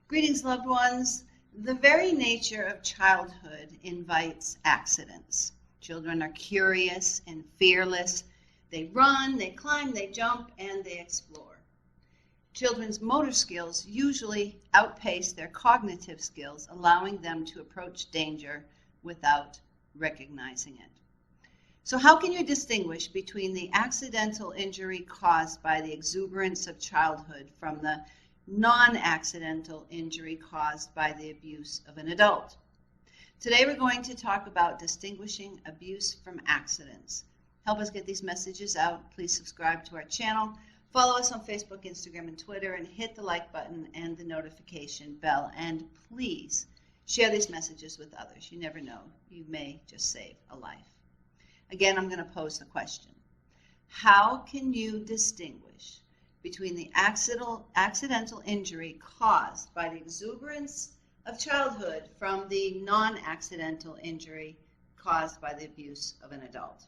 Greetings, loved ones. The very nature of childhood invites accidents. Children are curious and fearless. They run, they climb, they jump, and they explore. Children's motor skills usually outpace their cognitive skills, allowing them to approach danger without recognizing it. So how can you distinguish between the accidental injury caused by the exuberance of childhood from the non-accidental injury caused by the abuse of an adult? Today we're going to talk about distinguishing abuse from accidents. Help us get these messages out. Please subscribe to our channel, follow us on Facebook, Instagram, and Twitter, and hit the like button and the notification bell. And please share these messages with others. You never know. You may just save a life. Again, I'm going to pose the question. How can you distinguish between the accidental injury caused by the exuberance of childhood from the non-accidental injury caused by the abuse of an adult?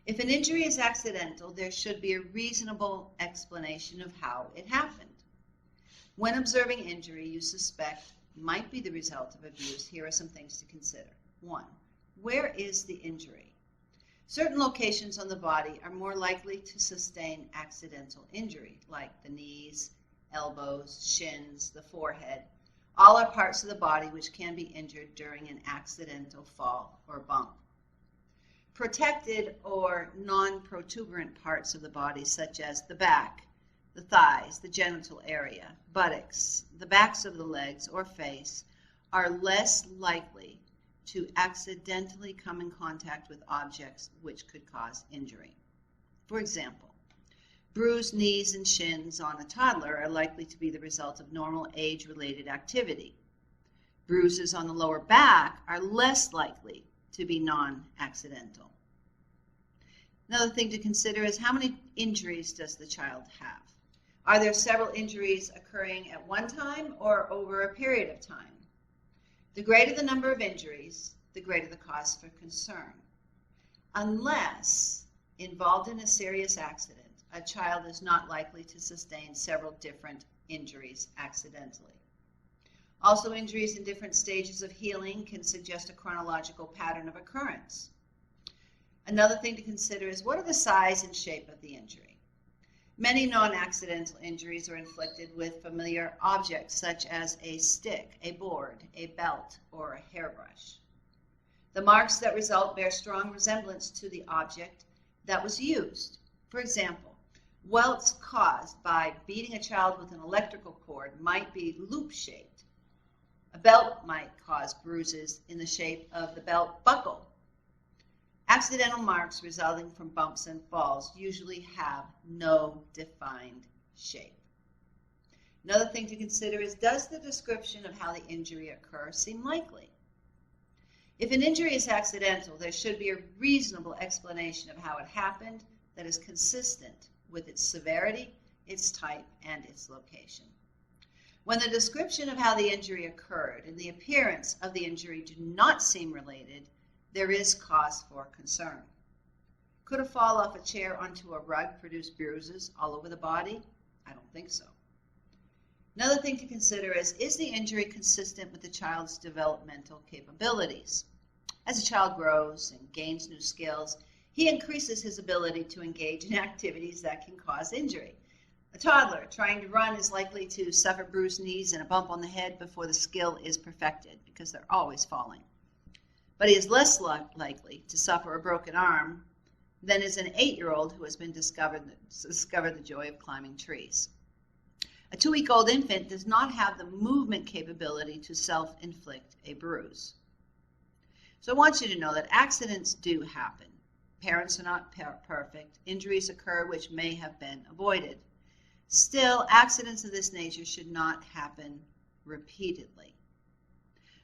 If an injury is accidental, there should be a reasonable explanation of how it happened. When observing injury you suspect might be the result of abuse, here are some things to consider. 1. Where is the injury? Certain locations on the body are more likely to sustain accidental injury, like the knees, elbows, shins, the forehead. All are parts of the body which can be injured during an accidental fall or bump. Protected or non-protuberant parts of the body, such as the back, the thighs, the genital area, buttocks, the backs of the legs or face, are less likely to accidentally come in contact with objects which could cause injury. For example, bruised knees and shins on a toddler are likely to be the result of normal age-related activity. Bruises on the lower back are less likely to be non-accidental. Another thing to consider is how many injuries does the child have? Are there several injuries occurring at one time or over a period of time? The greater the number of injuries, the greater the cause for concern. Unless involved in a serious accident, a child is not likely to sustain several different injuries accidentally. Also, injuries in different stages of healing can suggest a chronological pattern of occurrence. Another thing to consider is what are the size and shape of the injury? Many non-accidental injuries are inflicted with familiar objects such as a stick, a board, a belt, or a hairbrush. The marks that result bear strong resemblance to the object that was used. For example, welts caused by beating a child with an electrical cord might be loop-shaped. A belt might cause bruises in the shape of the belt buckle. Accidental marks resulting from bumps and falls usually have no defined shape. Another thing to consider is, does the description of how the injury occurs seem likely? If an injury is accidental, there should be a reasonable explanation of how it happened that is consistent with its severity, its type, and its location. When the description of how the injury occurred and the appearance of the injury do not seem related, there is cause for concern. Could a fall off a chair onto a rug produce bruises all over the body? I don't think so. Another thing to consider is the injury consistent with the child's developmental capabilities? As a child grows and gains new skills, he increases his ability to engage in activities that can cause injury. A toddler trying to run is likely to suffer bruised knees and a bump on the head before the skill is perfected, because they're always falling. But he is less likely to suffer a broken arm than is an 8-year-old who has been discovered the joy of climbing trees. A 2-week-old infant does not have the movement capability to self-inflict a bruise. So I want you to know that accidents do happen. Parents are not perfect. Injuries occur which may have been avoided. Still, accidents of this nature should not happen repeatedly.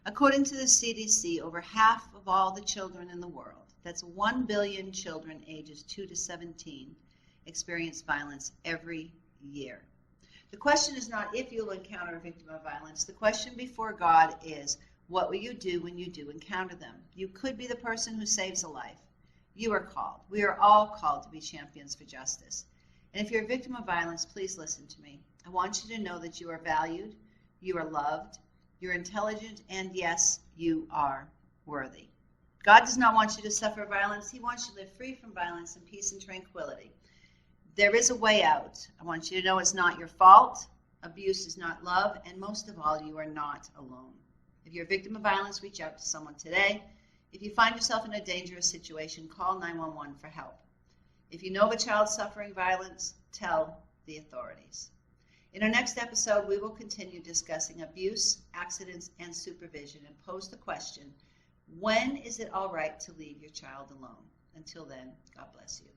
According to the CDC, over half of all the children in the world, that's 1 billion children ages 2 to 17, experience violence every year. The question is not if you'll encounter a victim of violence. The question before God is, what will you do when you do encounter them? You could be the person who saves a life. You are called. We are all called to be champions for justice. And if you're a victim of violence, please listen to me. I want you to know that you are valued, You are loved. You're intelligent. And yes, you are worthy. God does not want you to suffer violence. He wants you to live free from violence in peace and tranquility. There is a way out. I want you to know it's not your fault. Abuse is not love. And most of all, you are not alone. If you're a victim of violence, reach out to someone today. If you find yourself in a dangerous situation, call 911 for help. If you know of a child suffering violence, tell the authorities. In our next episode, we will continue discussing abuse, accidents, and supervision, and pose the question, when is it all right to leave your child alone? Until then, God bless you.